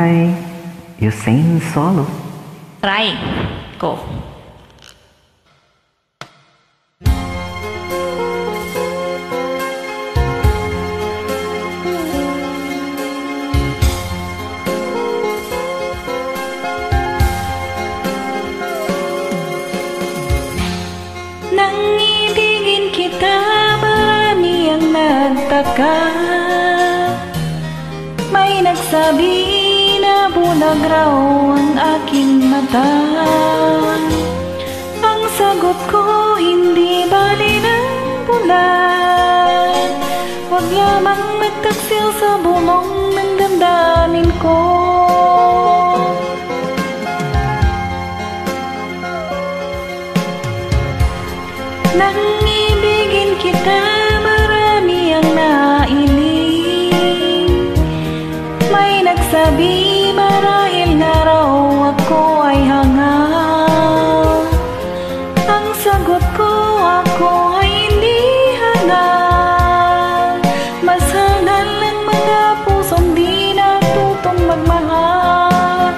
try. You sing solo. Try. Go. Nang ibigin kita, marami ang nagtaka. May nagsabi na bulag raw ang aking mata. Ang sagot ko, hindi bali ng bulag. Huwag lamang magtaksil sa bulong ng damdamin ko. Nang ibigin kita, marami ang nailing. May nagsabi marahil na raw ako ay hanga. Ang sagot ko, ako ay hindi hanga. Mas hangal ang mga pusong di natutong magmahal.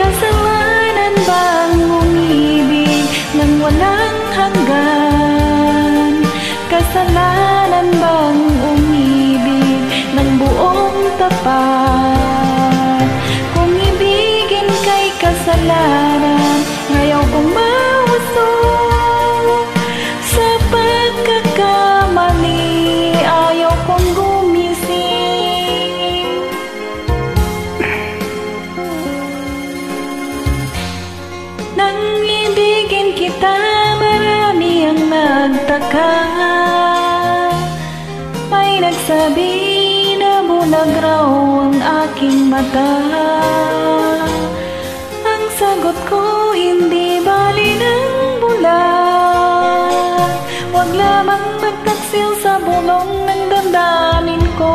Kasalanan bang umibig nang walang hanggan? Kasalanan bang umibig ng buong tapat? Kung ibigin kay kasalanan, ngayaw kong mahusto. Sa pagkakamali, ayaw kong gumising. Nang ibigin kita, marami ang nagtaka. May nagsabi na bulag raw ang aking mata. Ang sagot ko, hindi bali ng bulag. Huwag lamang magtaksil sa bulong ng damdamin ko.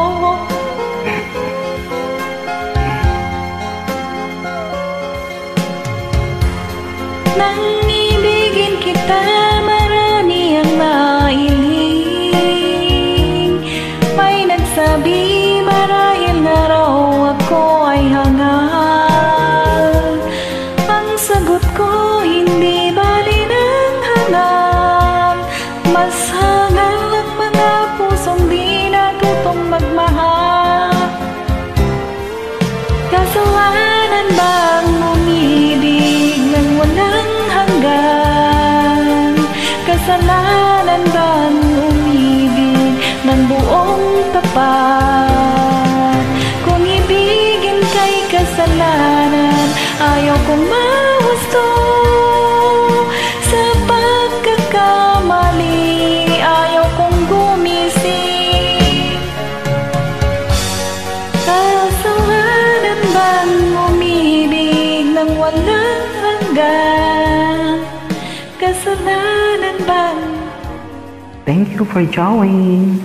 Nang ibigin kita, marami ang nailing. May nagsabi marahil na raw ako ay hangal. Ang sagot ko, hindi bali ng hangal. Mas hangal ang mga pusong di natutong magmahal. Kasalanan bang umibig nang walang hanggan? Kasalanan bang umibig ng buong tapat? Kung ibigin kay kasalanan, ayaw kong mahusto. Sa pagkakamali, ayaw kong gumising. Kasalanan bang umibig nang walang hanggan? Kasalanan bang? Thank you for joining.